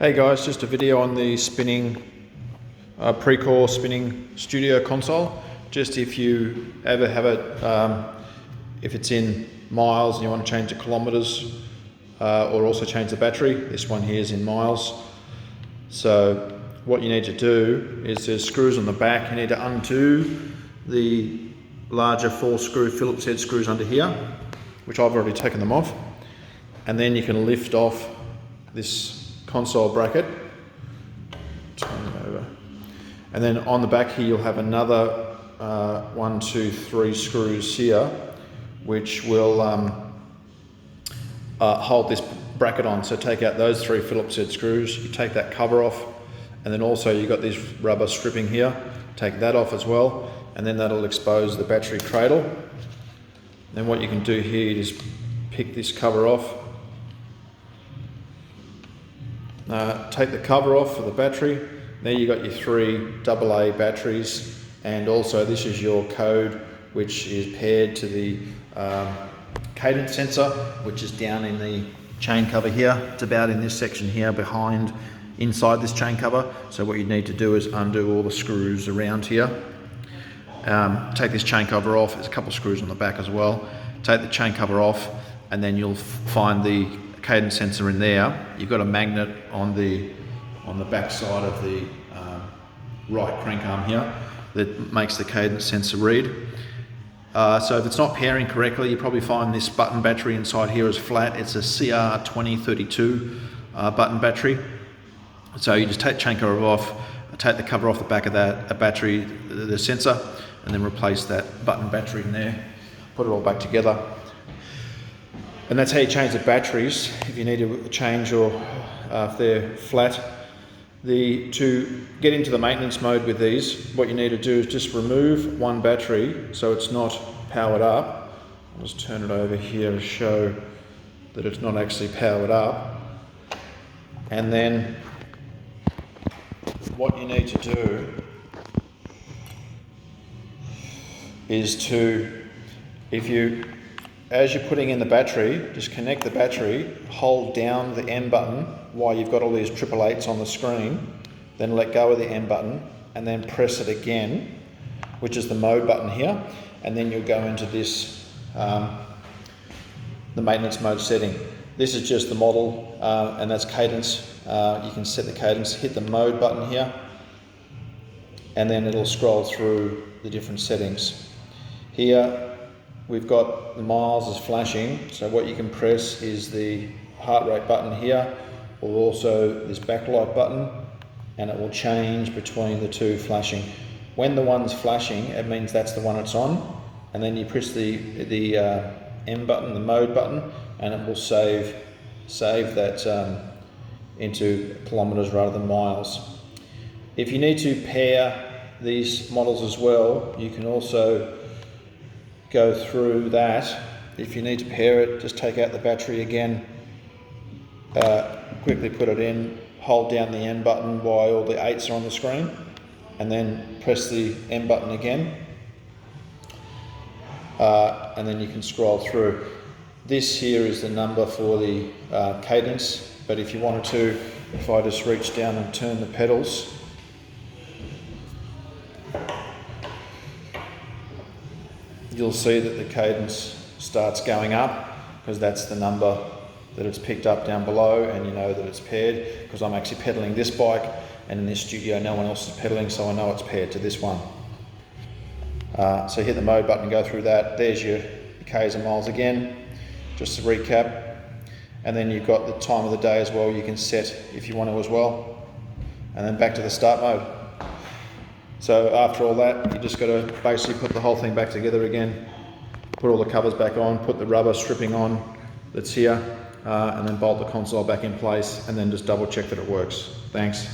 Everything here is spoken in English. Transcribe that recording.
Hey guys, just a video on the Precor Spinning Studio Console. Just if you ever have it, if it's in miles and you want to change the kilometers, or also change the battery. This one here is in miles. So what you need to do is there's screws on the back. You need to undo the larger 4-screw Phillips head screws under here, which I've already taken them off. And then you can lift off this console bracket, turn it over, and then on the back here you'll have another 1, 2, 3 screws here, which will hold this bracket on. So take out those 3 Phillips head screws, you take that cover off, and then also you've got this rubber stripping here, take that off as well, and then that'll expose the battery cradle. Then what you can do here is pick this cover off, take the cover off for the battery. There you got your 3 AA batteries, and also this is your code, which is paired to the cadence sensor, which is down in the chain cover here. It's about in this section here behind, inside this chain cover. So what you need to do is undo all the screws around here. Take this chain cover off. There's a couple of screws on the back as well. Take the chain cover off, and then you'll find the cadence sensor in there. You've got a magnet on the back side of the right crank arm here that makes the cadence sensor read. So if it's not pairing correctly, you probably find this button battery inside here is flat. It's a CR2032 button battery. So you just take the chain cover off, take the cover off the back of that battery, the sensor, and then replace that button battery in there. Put it all back together. And that's how you change the batteries if you need to change, or if they're flat. To get into the maintenance mode with these, what you need to do is just remove one battery so it's not powered up. I'll just turn it over here to show that it's not actually powered up. And then what you need to do is as you're putting in the battery, just connect the battery, hold down the M button while you've got all these 888s on the screen, then let go of the M button, and then press it again, which is the mode button here, and then you'll go into this, the maintenance mode setting. This is just the model, and that's cadence. You can set the cadence, hit the mode button here, and then it'll scroll through the different settings. Here, we've got the miles is flashing, so what you can press is the heart rate button here, or also this backlight button, and it will change between the two flashing. When the one's flashing, it means that's the one it's on, and then you press the M button, the mode button, and it will save that into kilometers rather than miles. If you need to pair these models as well, you can also go through that. If you need to pair it, just take out the battery again, quickly put it in, hold down the M button while all the 8s are on the screen, and then press the M button again, and then you can scroll through. This here is the number for the cadence, but if you wanted to, if I just reach down and turn the pedals, you'll see that the cadence starts going up, because that's the number that it's picked up down below, and you know that it's paired because I'm actually pedaling this bike, and in this studio no one else is pedaling, so I know it's paired to this one. So hit the mode button and go through that. There's your Ks and miles again, just to recap. And then you've got the time of the day as well, you can set if you want to as well. And then back to the start mode. So after all that, you just got to basically put the whole thing back together again, put all the covers back on, put the rubber stripping on that's here, and then bolt the console back in place, and then just double check that it works. Thanks.